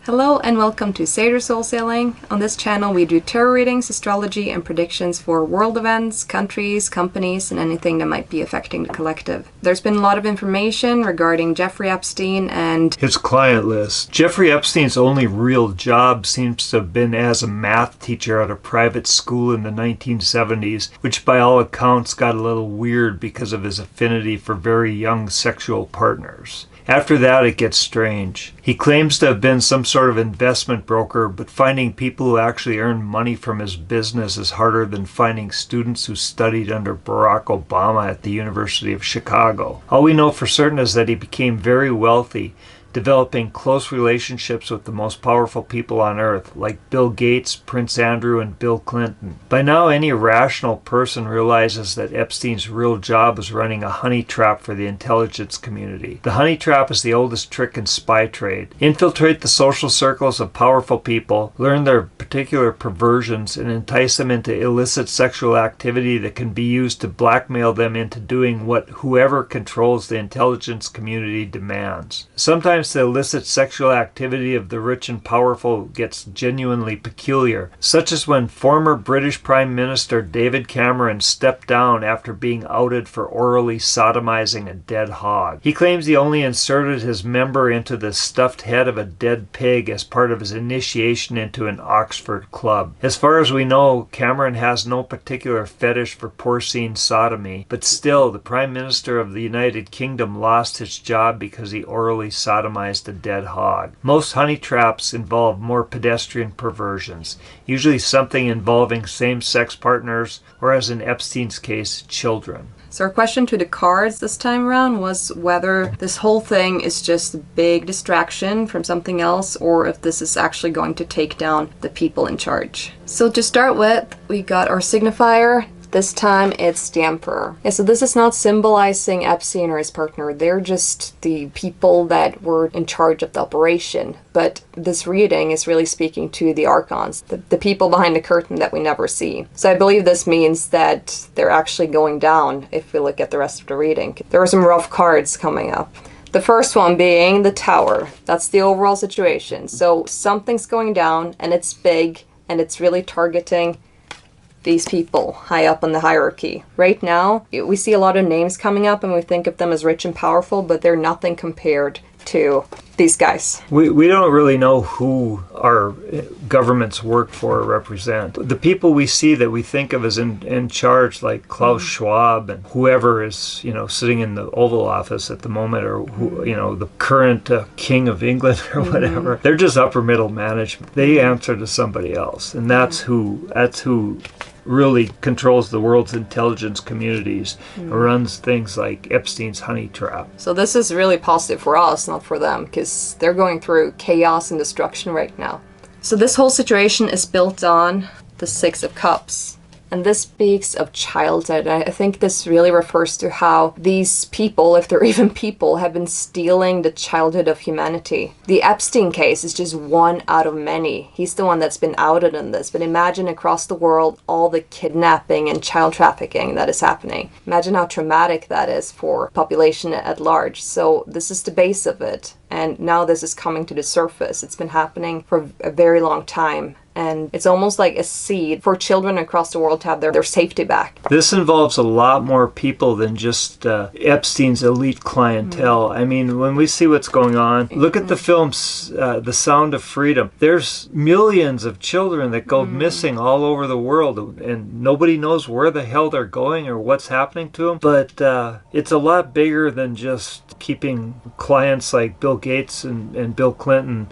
Hello and welcome to Seder Soul Sailing. On this channel we do tarot readings, astrology, and predictions for world events, countries, companies, and anything that might be affecting the collective. There's been a lot of information regarding Jeffrey Epstein and his client list. Jeffrey Epstein's only real job seems to have been as a math teacher at a private school in the 1970s, which by all accounts got a little weird because of his affinity for very young sexual partners. After that, it gets strange. He claims to have been some sort of investment broker, but finding people who actually earn money from his business is harder than finding students who studied under Barack Obama at the University of Chicago. All we know for certain is that he became very wealthy, developing close relationships with the most powerful people on earth, like Bill Gates, Prince Andrew, and Bill Clinton. By now, any rational person realizes that Epstein's real job is running a honey trap for the intelligence community. The honey trap is the oldest trick in spy trade. Infiltrate the social circles of powerful people, learn their particular perversions, and entice them into illicit sexual activity that can be used to blackmail them into doing what whoever controls the intelligence community demands. Sometimes the illicit sexual activity of the rich and powerful gets genuinely peculiar, such as when former British Prime Minister David Cameron stepped down after being outed for orally sodomizing a dead hog. He claims he only inserted his member into the stuffed head of a dead pig as part of his initiation into an Oxford club. As far as we know, Cameron has no particular fetish for porcine sodomy, but still, the Prime Minister of the United Kingdom lost his job because he orally sodomized a dead hog. Most honey traps involve more pedestrian perversions, usually something involving same-sex partners, or as in Epstein's case, children. So our question to the cards this time around was whether this whole thing is just a big distraction from something else or if this is actually going to take down the people in charge. So to start with, we got our signifier. This time it's the Emperor. Yeah, so this is not symbolizing Epstein or his partner. They're just the people that were in charge of the operation. But this reading is really speaking to the Archons, the people behind the curtain that we never see. So I believe this means that they're actually going down if we look at the rest of the reading. There are some rough cards coming up. The first one being the Tower. That's the overall situation. So something's going down and it's big and it's really targeting these people high up on the hierarchy. Right now, we see a lot of names coming up and we think of them as rich and powerful, but they're nothing compared to these guys. We don't really know who our governments work for or represent. The people we see that we think of as in charge, like Klaus Schwab and whoever is, sitting in the Oval Office at the moment, or the current King of England or whatever, they're just upper middle management. They answer to somebody else, and that's who really controls the world's intelligence communities, runs things like Epstein's honey trap. So this is really positive for us, not for them, because they're going through chaos and destruction right now. So this whole situation is built on the Six of Cups. And this speaks of childhood. I think this really refers to how these people, if they're even people, have been stealing the childhood of humanity. The Epstein case is just one out of many. He's the one that's been outed in this. But imagine across the world all the kidnapping and child trafficking that is happening. Imagine how traumatic that is for population at large. So this is the base of it. And now this is coming to the surface. It's been happening for a very long time. And it's almost like a seed for children across the world to have their safety back. This involves a lot more people than just Epstein's elite clientele. I mean, when we see what's going on, look at the films, The Sound of Freedom. There's millions of children that go missing all over the world, and nobody knows where the hell they're going or what's happening to them. But it's a lot bigger than just keeping clients like Bill Gates and Bill Clinton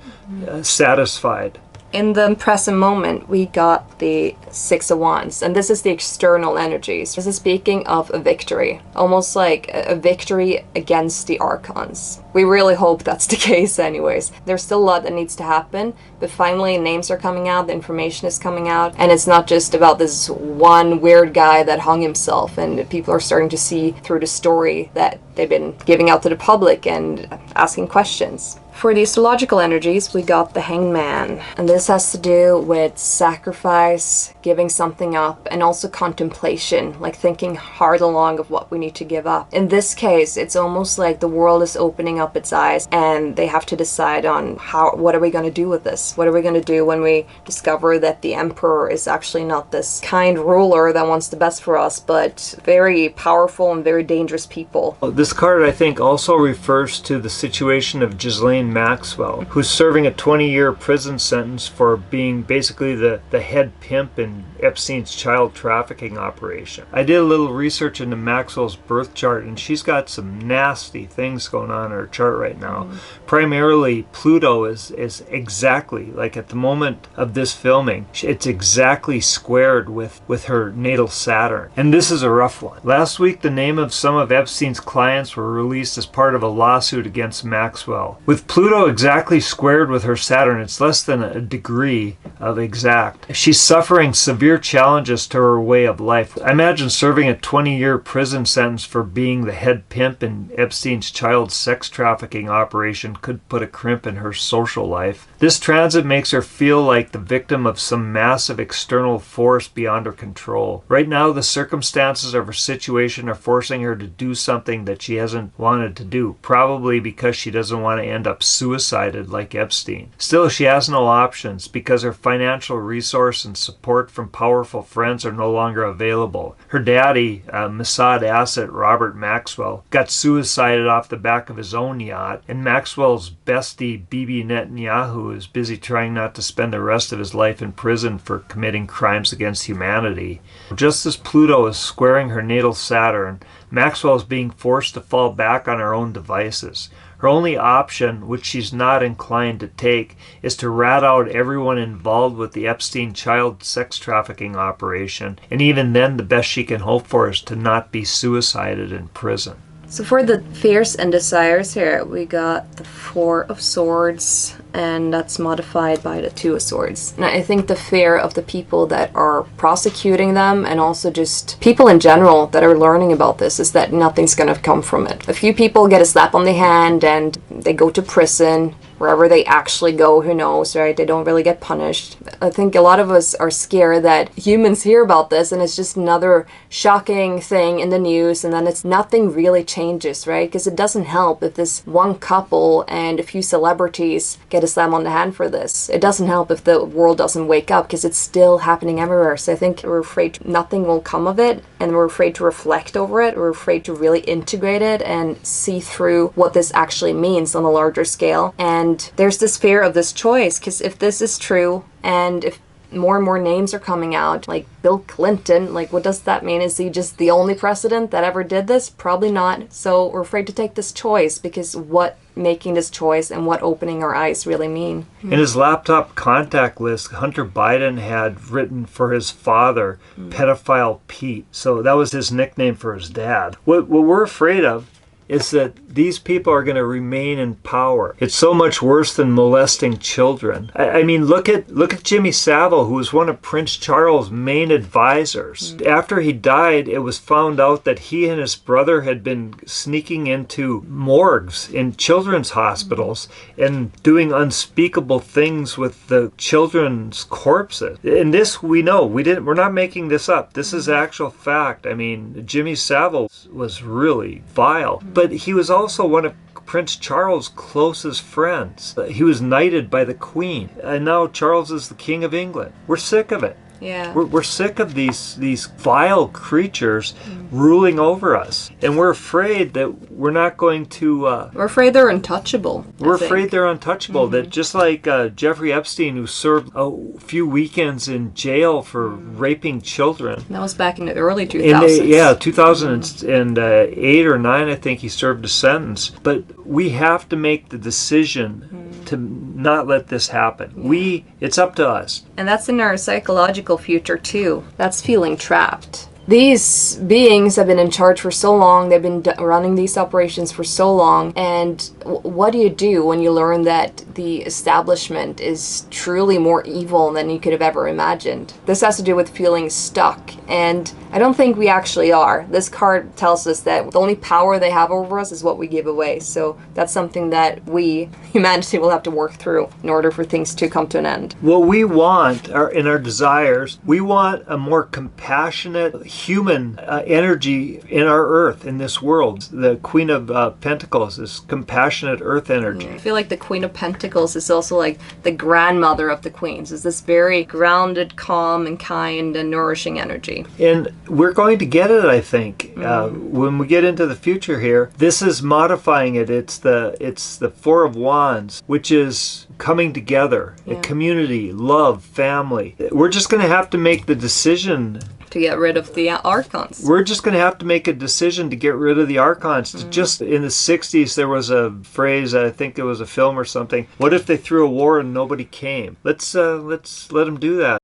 satisfied. In the present moment, we got the Six of Wands, and this is the external energies. This is speaking of a victory, almost like a victory against the Archons. We really hope that's the case anyways. There's still a lot that needs to happen, but finally names are coming out, the information is coming out, and it's not just about this one weird guy that hung himself, and people are starting to see through the story that they've been giving out to the public and asking questions. For the astrological energies, we got the Hanged Man. And this has to do with sacrifice, giving something up, and also contemplation, like thinking hard along of what we need to give up. In this case, it's almost like the world is opening up its eyes and they have to decide on what are we going to do with this? What are we going to do when we discover that the emperor is actually not this kind ruler that wants the best for us, but very powerful and very dangerous people. This card, I think, also refers to the situation of Ghislaine Maxwell, who's serving a 20-year prison sentence for being basically the head pimp in Epstein's child trafficking operation. I did a little research into Maxwell's birth chart, and she's got some nasty things going on in her chart right now. Primarily, Pluto is exactly, like at the moment of this filming, it's exactly squared with her natal Saturn. And this is a rough one. Last week, the name of some of Epstein's clients were released as part of a lawsuit against Maxwell. With Pluto exactly squared with her Saturn, it's less than a degree of exact. She's suffering severe challenges to her way of life. I imagine serving a 20-year prison sentence for being the head pimp in Epstein's child sex trafficking operation could put a crimp in her social life. This transit makes her feel like the victim of some massive external force beyond her control. Right now, the circumstances of her situation are forcing her to do something that she hasn't wanted to do, probably because she doesn't want to end up suicided like Epstein. Still, she has no options because her financial resource and support from powerful friends are no longer available. Her daddy, Mossad asset Robert Maxwell, got suicided off the back of his own yacht, and Maxwell's bestie Bibi Netanyahu is busy trying not to spend the rest of his life in prison for committing crimes against humanity. Just as Pluto is squaring her natal Saturn, Maxwell is being forced to fall back on her own devices. Her only option, which she's not inclined to take, is to rat out everyone involved with the Epstein child sex trafficking operation, and even then the best she can hope for is to not be suicided in prison. So for the fears and desires here, we got the Four of Swords, and that's modified by the Two of Swords. And I think the fear of the people that are prosecuting them, and also just people in general that are learning about this, is that nothing's going to come from it. A few people get a slap on the hand and they go to prison. Wherever they actually go, who knows, right? They don't really get punished. I think a lot of us are scared that humans hear about this and it's just another shocking thing in the news, and then nothing really changes, right? Because it doesn't help if this one couple and a few celebrities get a slam on the hand for this. It doesn't help if the world doesn't wake up, because it's still happening everywhere. So I think we're afraid nothing will come of it, and we're afraid to reflect over it. We're afraid to really integrate it and see through what this actually means on a larger scale. And there's this fear of this choice, because if this is true, and if more and more names are coming out, like Bill Clinton, like what does that mean? Is he just the only president that ever did this? Probably not. So we're afraid to take this choice, because what making this choice and what opening our eyes really mean. In his laptop contact list, Hunter Biden had written for his father, Pedophile Pete. So that was his nickname for his dad. What we're afraid of is that these people are going to remain in power. It's so much worse than molesting children. I mean, look at Jimmy Savile, who was one of Prince Charles' main advisors. After he died, it was found out that he and his brother had been sneaking into morgues in children's hospitals and doing unspeakable things with the children's corpses. And this we know. We're not making this up. This is actual fact. I mean, Jimmy Savile was really vile. But he was also one of Prince Charles' closest friends. He was knighted by the Queen. And now Charles is the King of England. We're sick of it. Yeah. We're sick of these vile creatures ruling over us. And we're afraid that we're not going to... we're afraid they're untouchable. We're afraid they're untouchable. That just like Jeffrey Epstein, who served a few weekends in jail for raping children. That was back in the early 2000s. Yeah, 2008 or 9, I think he served a sentence. But we have to make the decision to not let this happen. Yeah. It's up to us. And that's in our psychological future too. That's feeling trapped. These beings have been in charge for so long, they've been running these operations for so long, and what do you do when you learn that the establishment is truly more evil than you could have ever imagined? This has to do with feeling stuck, and I don't think we actually are. This card tells us that the only power they have over us is what we give away. So that's something that we, humanity, will have to work through in order for things to come to an end. What we want in our desires, we want a more compassionate human energy in our earth, in this world. The Queen of Pentacles is compassionate earth energy. I feel like the Queen of Pentacles is also like the grandmother of the queens. Is this very grounded, calm, and kind and nourishing energy. And we're going to get it, I think, when we get into the future here. This is modifying it. It's the Four of Wands, which is coming together, a community, love, family. We're just going to have to make the decision to get rid of the Archons. We're just going to have to make a decision to get rid of the Archons. Just in the 60s, there was a phrase, I think it was a film or something. What if they threw a war and nobody came? Let's let them do that.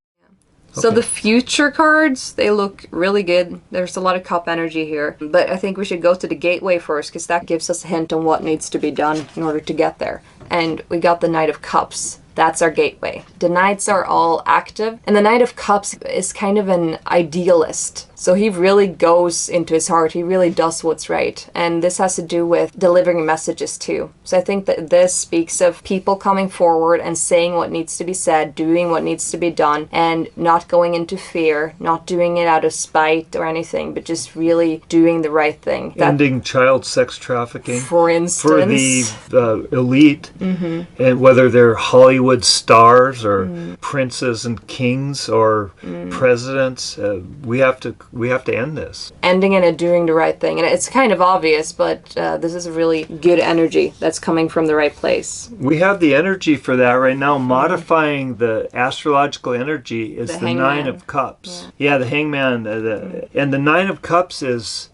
So the future cards, they look really good. There's a lot of cup energy here. But I think we should go to the gateway first, because that gives us a hint on what needs to be done in order to get there. And we got the Knight of Cups. That's our gateway. The Knights are all active, and the Knight of Cups is kind of an idealist. So he really goes into his heart. He really does what's right. And this has to do with delivering messages too. So I think that this speaks of people coming forward and saying what needs to be said, doing what needs to be done, and not going into fear, not doing it out of spite or anything, but just really doing the right thing. Ending child sex trafficking. For instance. For the elite, and whether they're Hollywood stars or princes and kings or presidents, we have to end this. Ending it and doing the right thing. And it's kind of obvious, but this is a really good energy that's coming from the right place. We have the energy for that right now. Modifying the astrological energy is the Nine of Cups. Yeah, the Hangman. And the Nine of Cups is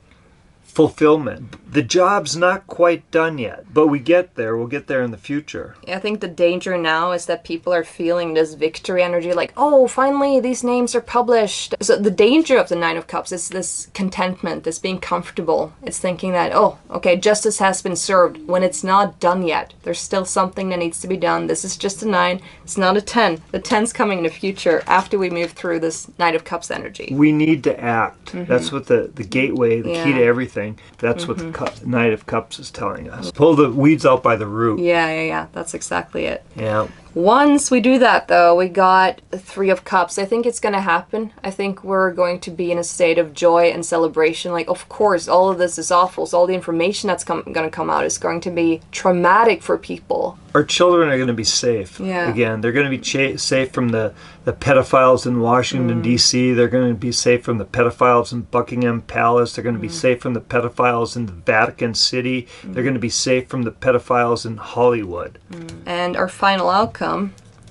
fulfillment. The job's not quite done yet, but we get there. We'll get there in the future. I think the danger now is that people are feeling this victory energy, like, oh, finally these names are published. So the danger of the Nine of Cups is this contentment, this being comfortable. It's thinking that, oh, okay, justice has been served, when it's not done yet. There's still something that needs to be done. This is just a 9. It's not a 10. The 10's coming in the future after we move through this Knight of Cups energy. We need to act. That's what the gateway, the key to everything. That's what the Knight of Cups is telling us. Pull the weeds out by the root. Yeah. That's exactly it. Yeah. Once we do that, though, we got the Three of Cups. I think it's going to happen. I think we're going to be in a state of joy and celebration. Like, of course, all of this is awful. So all the information that's going to come out is going to be traumatic for people. Our children are going to be safe. Yeah. Again, they're going to be safe from the pedophiles in Washington, D.C. They're going to be safe from the pedophiles in Buckingham Palace. They're going to be safe from the pedophiles in the Vatican City. They're going to be safe from the pedophiles in Hollywood. And our final outcome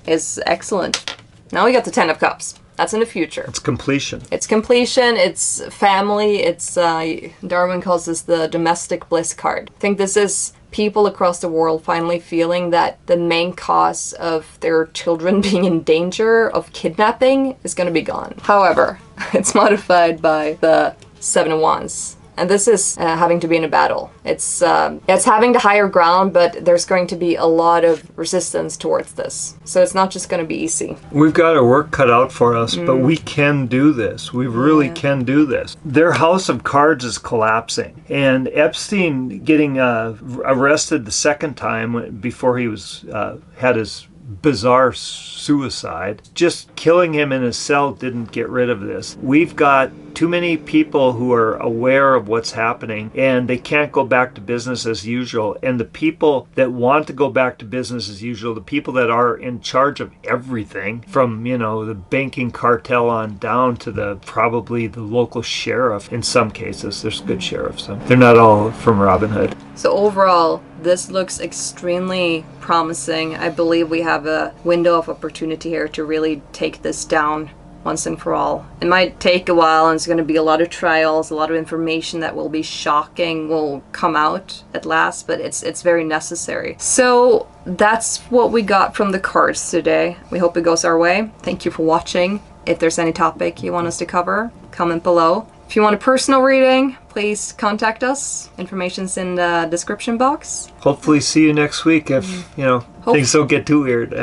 is excellent. Now we got the Ten of Cups. That's in the future. It's completion. It's completion. It's family. It's Darwin calls this the domestic bliss card. I think this is people across the world finally feeling that the main cause of their children being in danger of kidnapping is going to be gone. However, it's modified by the Seven of Wands. And this is having to be in a battle. It's having the higher ground, but there's going to be a lot of resistance towards this. So it's not just going to be easy. We've got our work cut out for us, but we can do this. We really can do this. Their house of cards is collapsing. And Epstein getting arrested the second time before he was had his bizarre suicide. Just killing him in his cell didn't get rid of this. We've got too many people who are aware of what's happening, and they can't go back to business as usual. And the people that want to go back to business as usual, the people that are in charge of everything, from, the banking cartel on down to probably the local sheriff in some cases. There's good sheriffs. They're not all from Robin Hood. So overall, this looks extremely promising. I believe we have a window of opportunity here to really take this down once and for all. It might take a while, and it's going to be a lot of trials, a lot of information that will be shocking will come out at last, but it's very necessary. So that's what we got from the cards today. We hope it goes our way. Thank you for watching. If there's any topic you want us to cover, comment below. If you want a personal reading, please please contact us. Information's in the description box. Hopefully see you next week if, things don't get too weird.